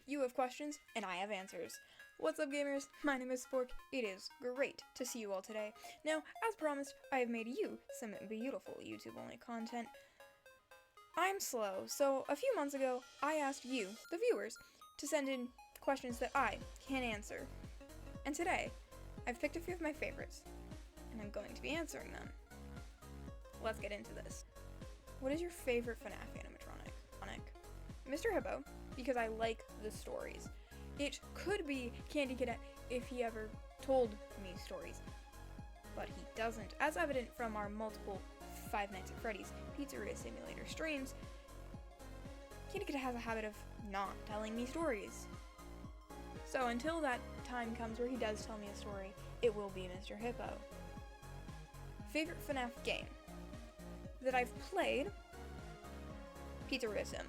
You have questions, and I have answers. What's up, gamers? My name is Spork. It is great to see you all today. Now, as promised, I have made you some beautiful YouTube-only content. I'm slow, so a few months ago, I asked you, the viewers, to send in questions that I can answer. And today, I've picked a few of my favorites, and I'm going to be answering them. Let's get into this. What is your favorite FNAF animatronic? Mr. Hippo, because I like the stories. It could be Candy Cadet if he ever told me stories, but he doesn't. As evident from our multiple Five Nights at Freddy's Pizzeria Simulator streams, Candy Cadet has a habit of not telling me stories. So until that time comes where he does tell me a story, it will be Mr. Hippo. Favorite FNAF game that I've played? Pizzeria Sim.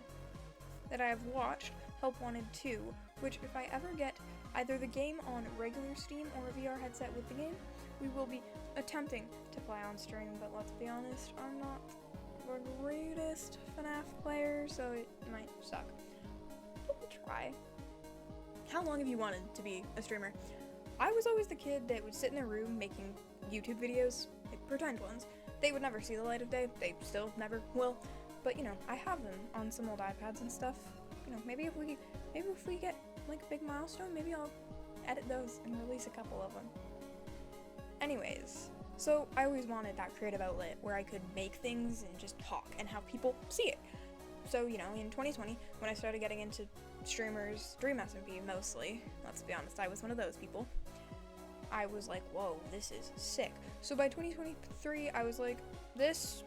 That I have watched, Help Wanted 2, which if I ever get either the game on regular Steam or a VR headset with the game, we will be attempting to play on stream, but let's be honest, I'm not the greatest FNAF player, so it might suck. But we'll try. How long have you wanted to be a streamer? I was always the kid that would sit in a room making YouTube videos, like pretend ones. They would never see the light of day, they still never will. But, you know, I have them on some old iPads and stuff. You know, maybe if we get, like, a big milestone, maybe I'll edit those and release a couple of them. Anyways, so I always wanted that creative outlet where I could make things and just talk and have people see it. So, you know, in 2020, when I started getting into streamers, Dream SMP mostly, let's be honest, I was one of those people, I was like, whoa, this is sick. So by 2023, I was like, this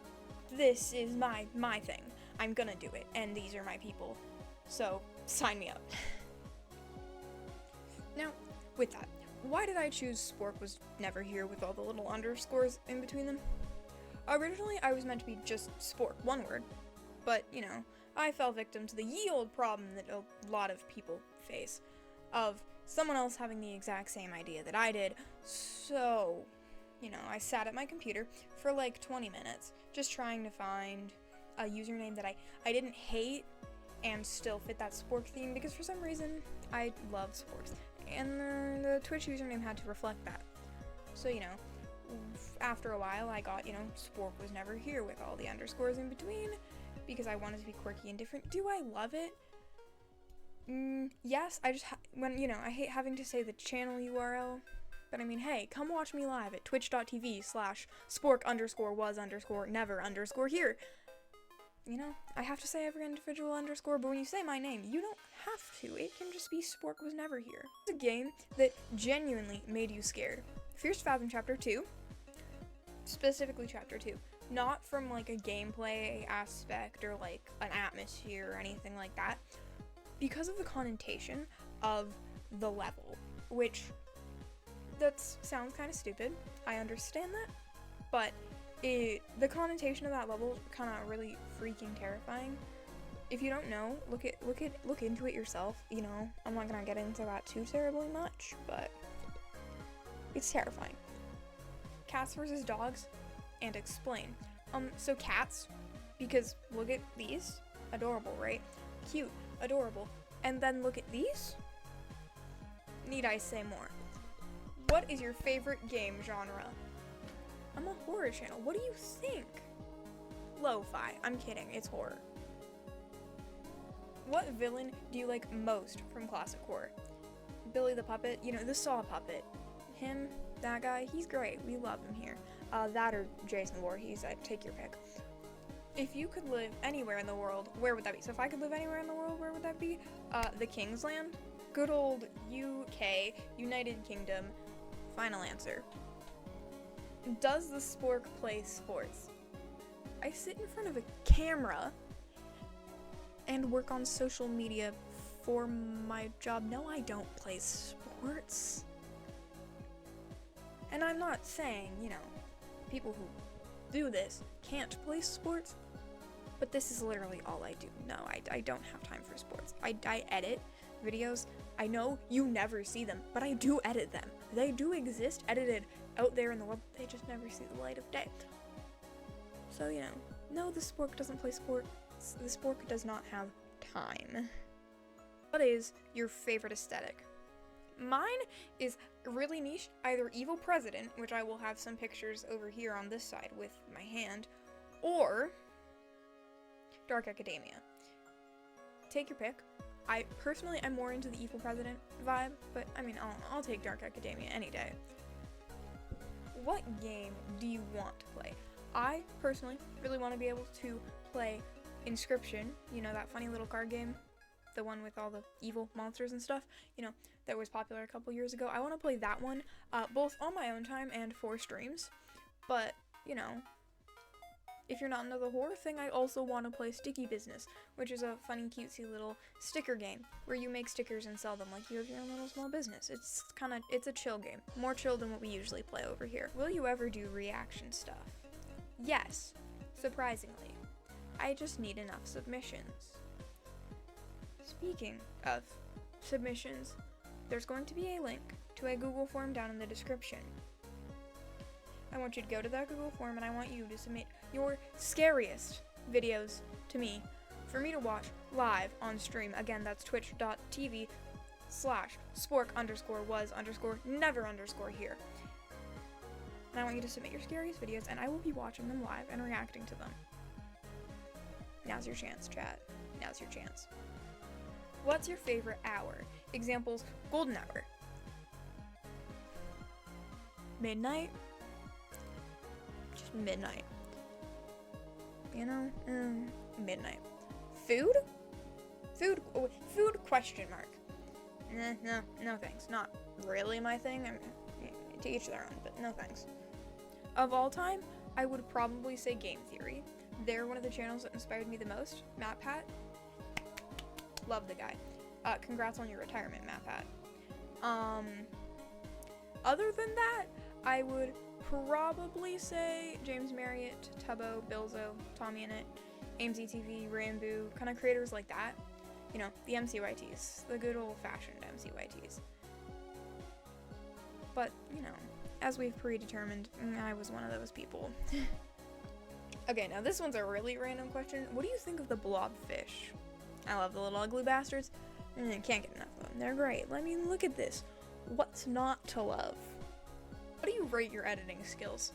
is my thing. I'm gonna do it, and these are my people. So, sign me up. Now, with that, why did I choose Spork was never here with all the little underscores in between them? Originally, I was meant to be just Spork, one word, but, you know, I fell victim to the ye old problem that a lot of people face, of someone else having the exact same idea that I did, so, you know, I sat at my computer for like 20 minutes, just trying to find a username that I didn't hate and still fit that Spork theme, because for some reason, I love sporks, and the Twitch username had to reflect that. So, you know, after a while, I got, you know, Spork was never here with all the underscores in between, because I wanted to be quirky and different. Do I love it? Yes, I just, you know, I hate having to say the channel URL, but I mean, hey, come watch me live at twitch.tv/spork_was_never_here. You know, I have to say every individual underscore, but when you say my name, you don't have to. It can just be Spork was never here. It's a game that genuinely made you scared. Fierce Fathom Chapter 2, specifically Chapter 2. Not from like a gameplay aspect or like an atmosphere or anything like that, because of the connotation of the level, which that sounds kind of stupid. I understand that, but the connotation of that level is kind of really freaking terrifying. If you don't know, look into it yourself. You know, I'm not gonna get into that too terribly much, but it's terrifying. Cats versus dogs, and explain. So cats, because look at these, adorable, right? Cute, adorable. And then look at these. Need I say more? What is your favorite game genre? I'm a horror channel. What do you think? Lo-fi. I'm kidding. It's horror. What villain do you like most from classic horror? Billy the Puppet. You know, the Saw puppet. Him, that guy, he's great. We love him here. That or Jason Voorhees. I'd take your pick. If you could live anywhere in the world, where would that be? So if I could live anywhere in the world, where would that be? The King's Land. Good old UK, United Kingdom. Final answer. Does the Spork play sports? I sit in front of a camera and work on social media for my job. No, I don't play sports. And I'm not saying, you know, people who do this can't play sports, but this is literally all I do. No, I don't have time for sports. I edit videos. I know you never see them, but I do edit them. They do exist, edited out there in the world. They just never see the light of day. So, you know, no, the Spork doesn't play sports. The Spork does not have time. What is your favorite aesthetic? Mine is really niche, either Evil President, which I will have some pictures over here on this side with my hand, or Dark Academia. Take your pick. I'm more into the Evil President vibe, but I mean, I'll take Dark Academia any day. What game do you want to play? I personally really want to be able to play Inscription, you know, that funny little card game, the one with all the evil monsters and stuff, you know, that was popular a couple years ago. I want to play that one, both on my own time and for streams, but, you know, if you're not into the horror thing, I also want to play Sticky Business, which is a funny, cutesy little sticker game where you make stickers and sell them like you have your own little small business. It's a chill game, more chill than what we usually play over here. Will you ever do reaction stuff? Yes, surprisingly. I just need enough submissions. Speaking of submissions, there's going to be a link to a Google form down in the description. I want you to go to that Google form and I want you to submit your scariest videos to me for me to watch live on stream. Again, that's twitch.tv/spork_was_never_here. And I want you to submit your scariest videos and I will be watching them live and reacting to them. Now's your chance, chat. Now's your chance. What's your favorite hour? Examples: golden hour, midnight, just midnight, you know, midnight. Food question mark. No thanks, not really my thing. I mean, to each their own, but no thanks. Of all time, I would probably say Game Theory. They're one of the channels that inspired me the most. MatPat, love the guy. Congrats on your retirement, MatPat. Other than that, I would probably say James Marriott, Tubbo, Bilzo, Tommy Innit, AimZTV, Rambo, kind of creators like that. You know, the MCYTs, the good old-fashioned MCYTs. But, you know, as we've predetermined, I was one of those people. Okay, now this one's a really random question. What do you think of the blobfish? I love the little ugly bastards. Can't get enough of them. They're great. I mean, look at this. What's not to love? What do you rate your editing skills?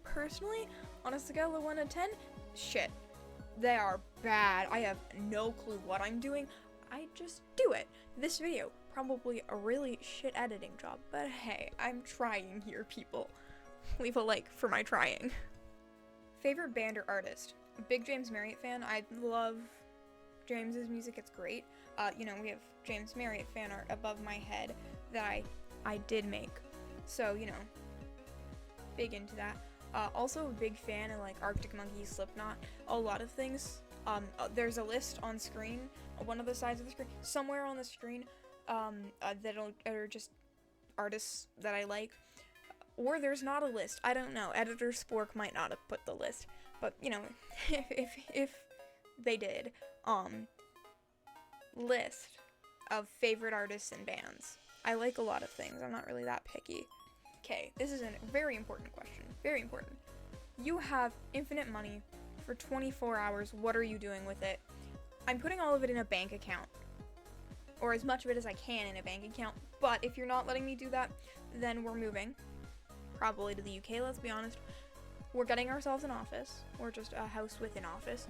Personally, on a scale of 1 to 10, shit. They are bad. I have no clue what I'm doing. I just do it. This video, probably a really shit editing job, but hey, I'm trying here, people. Leave a like for my trying. Favorite band or artist? Big James Marriott fan. I love James's music. It's great. You know, we have James Marriott fan art above my head that I did make. So, you know, big into that. Also a big fan of like Arctic Monkeys, Slipknot, a lot of things. There's a list on screen, one of the sides of the screen, somewhere on the screen, that are just artists that I like. Or there's not a list. I don't know. Editor Spork might not have put the list, but you know, if they did, list of favorite artists and bands. I like a lot of things. I'm not really that picky. Okay, this is a very important question. Very important. You have infinite money for 24 hours. What are you doing with it? I'm putting all of it in a bank account, or as much of it as I can in a bank account. But if you're not letting me do that, then we're moving. Probably to the UK, let's be honest. We're getting ourselves an office, or just a house with an office,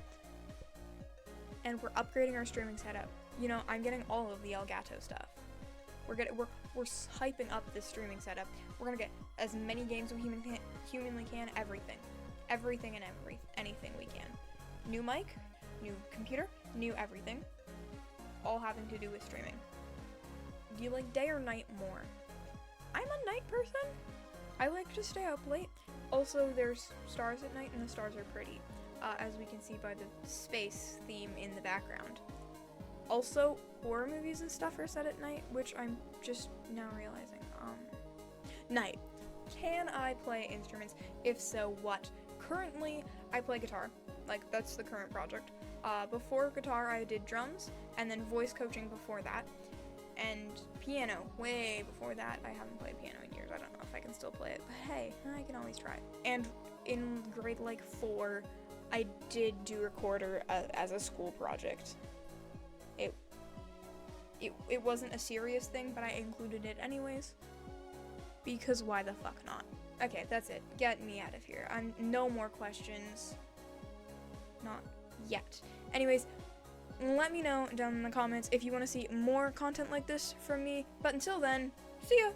and we're upgrading our streaming setup. You know, I'm getting all of the Elgato stuff. We're hyping up this streaming setup. We're gonna get as many games as we humanly can, everything and anything we can. New mic, new computer, new everything, all having to do with streaming. Do you like day or night more? I'm a night person. I like to stay up late. Also, there's stars at night, and the stars are pretty, as we can see by the space theme in the background. Also, horror movies and stuff are set at night, which I'm just now realizing. Night. Can I play instruments? If so, what? Currently, I play guitar. Like, that's the current project. Before guitar, I did drums, and then voice coaching before that. And piano, way before that. I haven't played piano in years. I don't know if I can still play it, but hey, I can always try. And in grade, 4, I did do recorder as a school project. it wasn't a serious thing, but I included it anyways. Because why the fuck not? Okay, that's it. Get me out of here. No more questions. Not yet. Anyways, let me know down in the comments if you want to see more content like this from me. But until then, see ya!